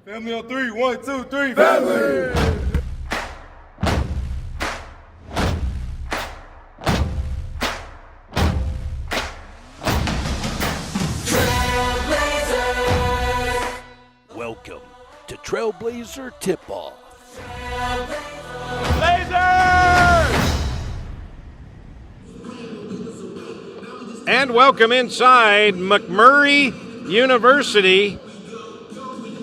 Family on three. 1, 2, 3. Family! Welcome to Trailblazer Tipoff. And welcome inside McMurray University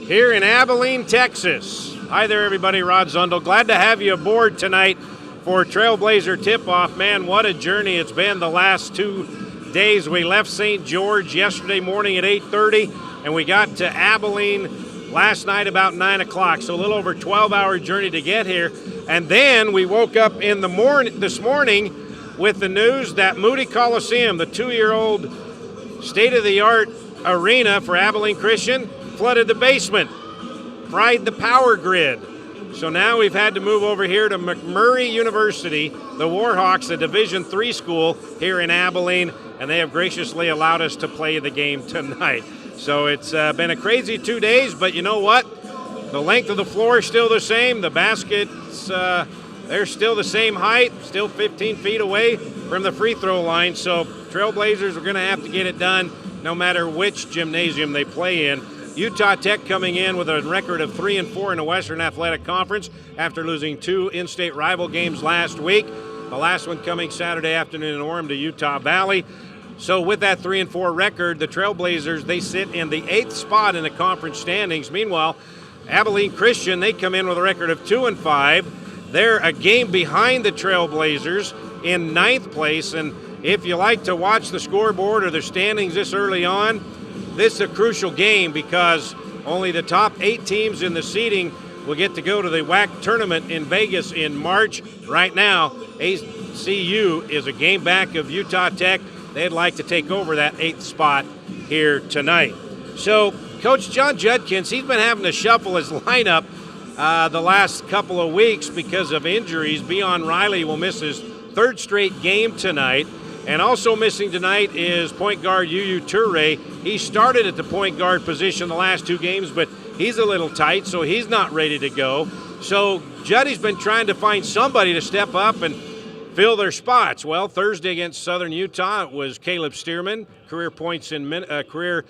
here in Abilene, Texas. Hi there, everybody. Rod Zundel. Glad to have you aboard tonight for Trailblazer Tip-Off. Man, what a journey it's been the last 2 days. We left St. George yesterday morning at 8:30, and we got to Abilene last night about 9 o'clock. So a little over 12-hour journey to get here. And then we woke up in the this morning with the news that Moody Coliseum, the 2-year-old state-of-the-art arena for Abilene Christian, flooded the basement, fried the power grid. So now we've had to move over here to McMurray University, the Warhawks, a Division III school here in Abilene, and they have graciously allowed us to play the game tonight. So it's been a crazy 2 days, but you know what? The length of the floor is still the same. The baskets, they're still the same height, still 15 feet away from the free throw line. So Trailblazers are going to have to get it done no matter which gymnasium they play in. Utah Tech coming in with a record of 3-4 in the Western Athletic Conference after losing 2 in-state rival games last week. The last one coming Saturday afternoon in Orem to Utah Valley. So with that 3-4 record, the Trailblazers, they sit in the 8th spot in the conference standings. Meanwhile, Abilene Christian, they come in with a record of 2-5. They're a game behind the Trailblazers in 9th place. And if you like to watch the scoreboard or the standings this early on, this is a crucial game because only the top 8 teams in the seeding will get to go to the WAC tournament in Vegas in March. Right now, ACU is a game back of Utah Tech. They'd like to take over that 8th spot here tonight. So Coach John Judkins, he's been having to shuffle his lineup the last couple of weeks because of injuries. Beon Riley will miss his 3rd straight game tonight. And also missing tonight is point guard Yuyu Toure. He started at the point guard position the last 2 games, but he's a little tight, so he's not ready to go. So Juddy's been trying to find somebody to step up and fill their spots. Well, Thursday against Southern Utah, it was Caleb Stearman, career points and career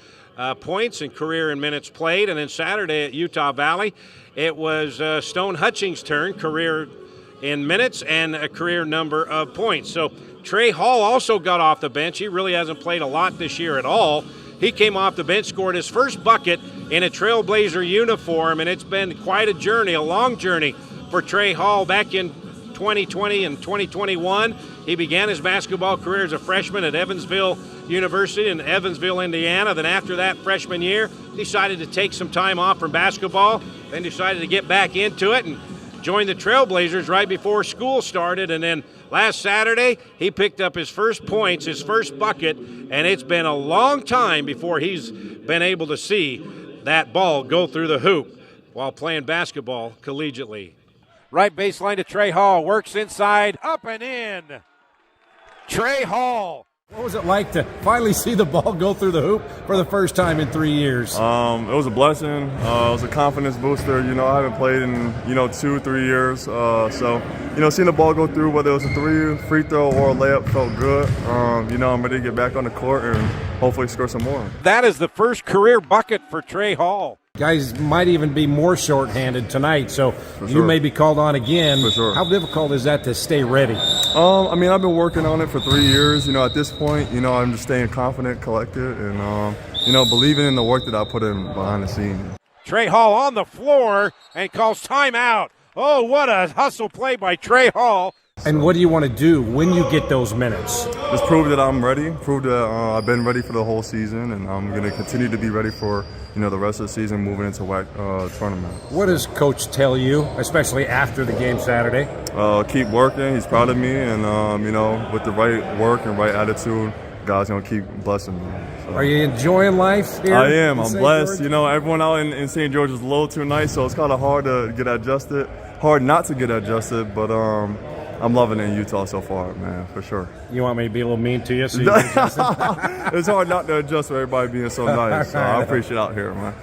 in minutes played. And then Saturday at Utah Valley, it was Stone Hutchings' turn, career in minutes and a career number of points. So Trey Hall also got off the bench. He really hasn't played a lot this year at all. He came off the bench, scored his first bucket in a Trailblazer uniform, and it's been quite a journey, a long journey for Trey Hall. Back in 2020 and 2021, he began his basketball career as a freshman at Evansville University in Evansville, Indiana. Then after that freshman year, decided to take some time off from basketball, then decided to get back into it and joined the Trailblazers right before school started. And then last Saturday, he picked up his first points, his first bucket, and it's been a long time before he's been able to see that ball go through the hoop while playing basketball collegiately. Right baseline to Trey Hall, works inside, up and in. Trey Hall. What was it like to finally see the ball go through the hoop for the first time in 3 years? It was a blessing. It was a confidence booster. You know, I haven't played in, 2-3 years. So, seeing the ball go through, whether it was a free throw or a layup, felt good. I'm ready to get back on the court and hopefully score some more. That is the first career bucket for Trey Hall. Guys might even be more shorthanded tonight, so you may be called on again. For sure. How difficult is that to stay ready? I've been working on it for 3 years. At this point, I'm just staying confident, collected, and, believing in the work that I put in behind the scenes. Trey Hall on the floor and calls timeout. Oh, what a hustle play by Trey Hall. And what do you want to do when you get those minutes? Just prove that I'm ready, prove that I've been ready for the whole season, and I'm going to continue to be ready for the rest of the season moving into WAC tournament. What does Coach tell you, especially after the game Saturday? Keep working. He's proud of me, and with the right work and right attitude, God's going to keep blessing me. So. Are you enjoying life here? I am. I'm St. blessed. George? Everyone out in St. George is a little too nice, so it's kind of hard to get adjusted. Hard not to get adjusted, but I'm loving it in Utah so far, man, for sure. You want me to be a little mean to you? So you can adjust it? It's hard not to adjust with everybody being so nice. So I appreciate it out here, man.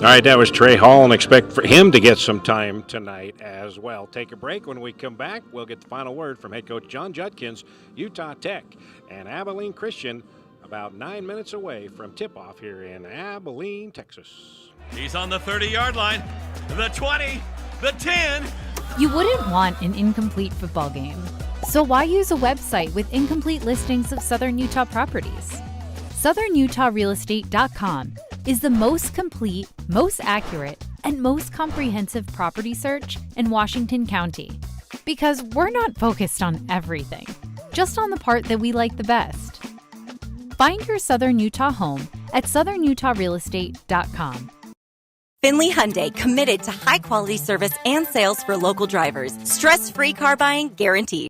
All right, that was Trey Hall, and expect for him to get some time tonight as well. Take a break. When we come back, we'll get the final word from head coach John Judkins, Utah Tech, and Abilene Christian, about 9 minutes away from tip-off here in Abilene, Texas. He's on the 30-yard line, the 20, the 10. You wouldn't want an incomplete football game. So why use a website with incomplete listings of Southern Utah properties? SouthernUtahRealEstate.com is the most complete, most accurate, and most comprehensive property search in Washington County. Because we're not focused on everything, just on the part that we like the best. Find your Southern Utah home at SouthernUtahRealEstate.com. Finley Hyundai, committed to high-quality service and sales for local drivers. Stress-free car buying guaranteed.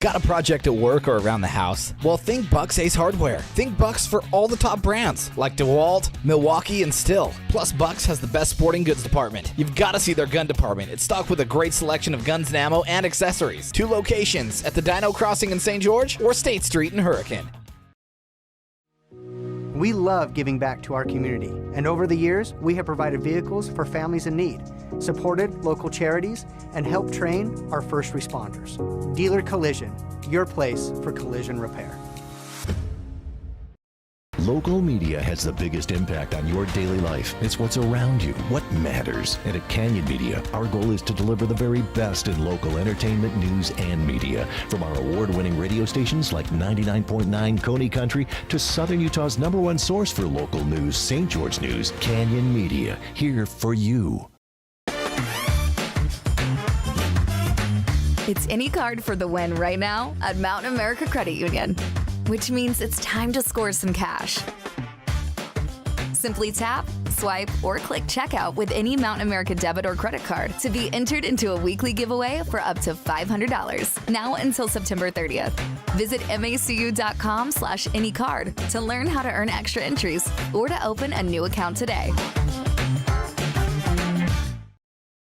Got a project at work or around the house? Well, think Bucks Ace Hardware. Think Bucks for all the top brands like DeWalt, Milwaukee, and Stihl. Plus, Bucks has the best sporting goods department. You've got to see their gun department. It's stocked with a great selection of guns and ammo and accessories. 2 locations at the Dino Crossing in St. George or State Street in Hurricane. We love giving back to our community, and over the years, we have provided vehicles for families in need, supported local charities, and helped train our first responders. Dealer Collision, your place for collision repair. Local media has the biggest impact on your daily life. It's what's around you, what matters. And at Canyon Media, our goal is to deliver the very best in local entertainment, news, and media. From our award-winning radio stations like 99.9 Coney Country to Southern Utah's #1 source for local news, St. George News, Canyon Media, here for you. It's any card for the win right now at Mountain America Credit Union, which means it's time to score some cash. Simply tap, swipe, or click checkout with any Mountain America debit or credit card to be entered into a weekly giveaway for up to $500, now until September 30th. Visit macu.com/anycard to learn how to earn extra entries or to open a new account today.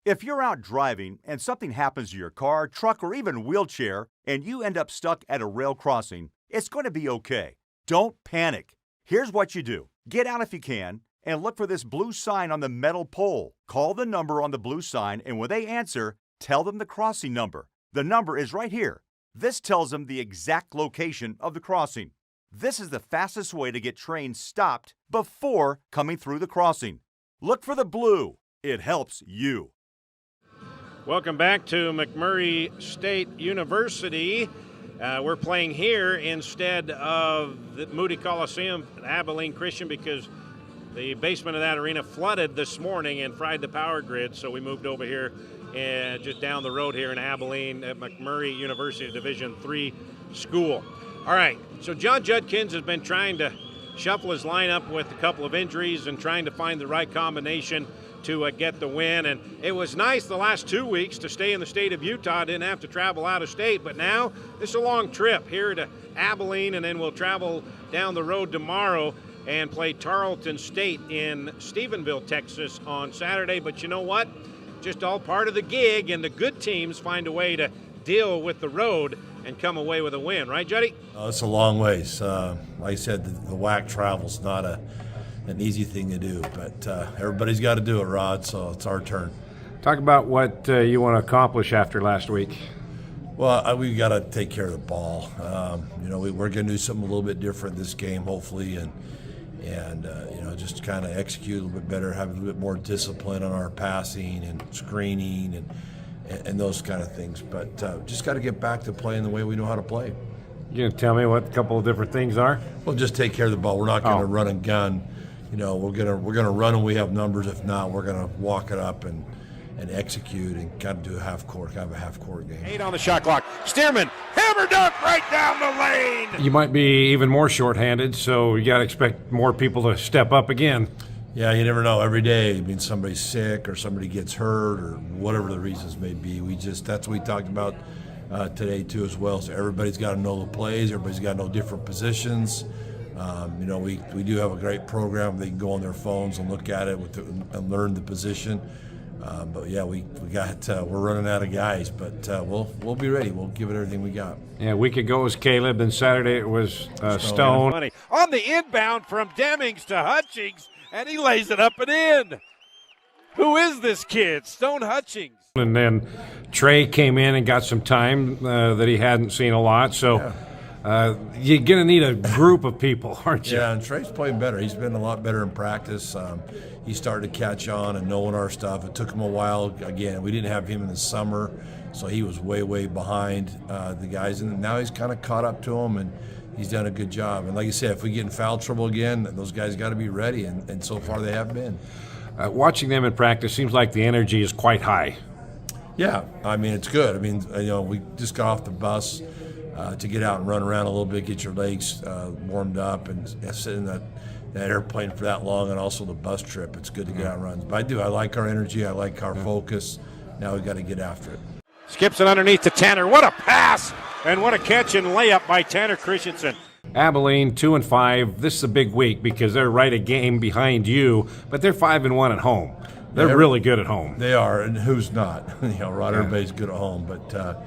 If you're out driving and something happens to your car, truck, or even wheelchair, and you end up stuck at a rail crossing, it's going to be okay. Don't panic. Here's what you do. Get out if you can and look for this blue sign on the metal pole. Call the number on the blue sign, and when they answer, tell them the crossing number. The number is right here. This tells them the exact location of the crossing. This is the fastest way to get trains stopped before coming through the crossing. Look for the blue. It helps you. Welcome back to McMurray State University. We're playing here instead of the Moody Coliseum at Abilene Christian because the basement of that arena flooded this morning and fried the power grid, so we moved over here just down the road here in Abilene at McMurray University Division III school. All right, so John Judkins has been trying to shuffle his lineup with a couple of injuries and trying to find the right combination to get the win. And it was nice the last 2 weeks to stay in the state of Utah. Didn't have to travel out of state. But now it's a long trip here to Abilene, and then we'll travel down the road tomorrow and play Tarleton State in Stephenville, Texas on Saturday. But you know what? Just all part of the gig, and the good teams find a way to deal with the road and come away with a win. Right, Juddy? It's a long ways. Like I said, the WAC travel's not an easy thing to do, but everybody's got to do it, Rod, so it's our turn. Talk about what you want to accomplish after last week. Well, we got to take care of the ball. We're going to do something a little bit different this game, hopefully, and just kind of execute a little bit better, have a little bit more discipline on our passing and screening and those kind of things. But just got to get back to playing the way we know how to play. You gonna tell me what a couple of different things are? Well, just take care of the ball. We're not going to run and gun. We're gonna run when we have numbers. If not, we're gonna walk it up and execute and kind of do a half court game. 8 on the shot clock. Stearman, hammer dunk right down the lane. You might be even more shorthanded, so you got to expect more people to step up again. Yeah, you never know. Every day, somebody's sick or somebody gets hurt or whatever the reasons may be. That's what we talked about today too as well. So everybody's got to know the plays. Everybody's got to know different positions. You know, we do have a great program. They can go on their phones and look at it and learn the position. But yeah, we're running out of guys, but we'll be ready. We'll give it everything we got. Yeah, a week ago it was Caleb, and Saturday it was Stone. On the inbound from Demings to Hutchings, and he lays it up and in. Who is this kid? Stone Hutchings. And then Trey came in and got some time that he hadn't seen a lot. So you're going to need a group of people, aren't you? Yeah, and Trey's playing better. He's been a lot better in practice. He started to catch on and knowing our stuff. It took him a while. Again, we didn't have him in the summer, so he was way behind the guys. And now he's kind of caught up to them, and he's done a good job. And like you said, if we get in foul trouble again, those guys got to be ready, and so far they have been. Watching them in practice seems like the energy is quite high. Yeah, I mean, it's good. I mean, you know, we just got off the bus to get out and run around a little bit, get your legs warmed up, and sit in that airplane for that long, and also the bus trip. It's good to get out and run. But I like our energy. I like our focus. Now we've got to get after it. Skips it underneath to Tanner. What a pass! And what a catch and layup by Tanner Christensen. Abilene 2-5. This is a big week because they're right a game behind you, but they're 5-1 at home. They're really good at home. They are, and who's not? You know, Rod, everybody's good at home, but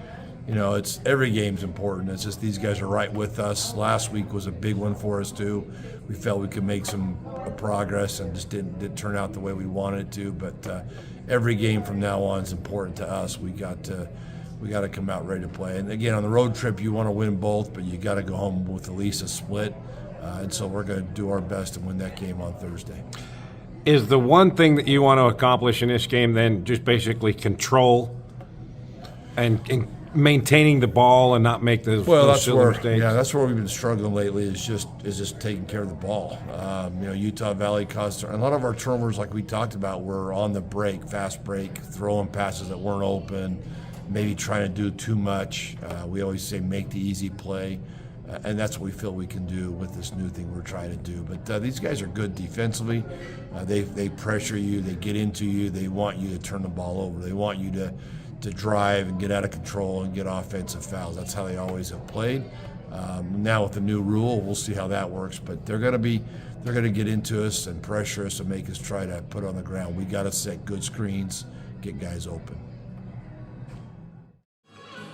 you know, it's every game's important. It's just these guys are right with us. Last week was a big one for us too. We felt we could make some progress, and just didn't turn out the way we wanted it to. But every game from now on is important to us. We got to come out ready to play. And again, on the road trip, you want to win both, but you got to go home with at least a split. And so we're going to do our best to win that game on Thursday. Is the one thing that you want to accomplish in this game then just basically control and maintaining the ball and not make those silly mistakes? Yeah, that's where we've been struggling lately. Is just taking care of the ball. You know, Utah Valley caused a lot of our turnovers, like we talked about, were on the break, fast break, throwing passes that weren't open, maybe trying to do too much. We always say make the easy play. And that's what we feel we can do with this new thing we're trying to do. But these guys are good defensively. They pressure you. They get into you. They want you to turn the ball over. They want you to drive and get out of control and get offensive fouls. That's how they always have played. Now with the new rule, we'll see how that works. But they're going to get into us and pressure us and make us try to put on the ground. We got to set good screens, get guys open.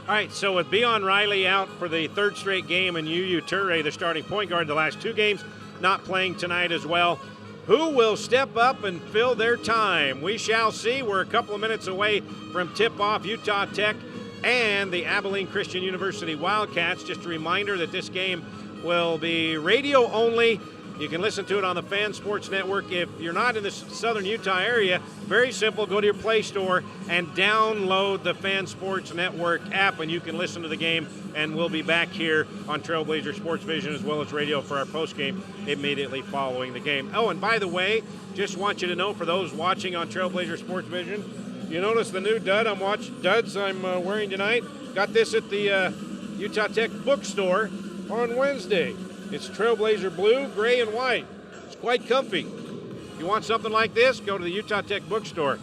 All right, so with Beon Riley out for the third straight game and Yu Ture, the starting point guard the last two games, not playing tonight as well, who will step up and fill their time? We shall see. We're a couple of minutes away from tip-off Utah Tech and the Abilene Christian University Wildcats. Just a reminder that this game will be radio only. You can listen to it on the Fan Sports Network. If you're not in the southern Utah area, very simple, go to your Play Store and download the Fan Sports Network app, and you can listen to the game, and we'll be back here on Trailblazer Sports Vision as well as radio for our postgame immediately following the game. Oh, and by the way, just want you to know, for those watching on Trailblazer Sports Vision, you notice the new duds I'm wearing tonight? Got this at the Utah Tech bookstore on Wednesday. It's Trailblazer blue, gray, and white. It's quite comfy. If you want something like this, go to the Utah Tech bookstore.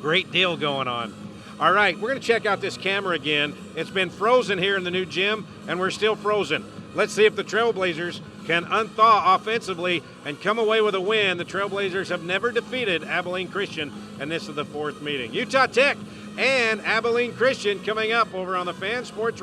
Great deal going on. All right, we're going to check out this camera again. It's been frozen here in the new gym, and we're still frozen. Let's see if the Trailblazers can unthaw offensively and come away with a win. The Trailblazers have never defeated Abilene Christian, and this is the fourth meeting. Utah Tech and Abilene Christian coming up over on the Fan Sports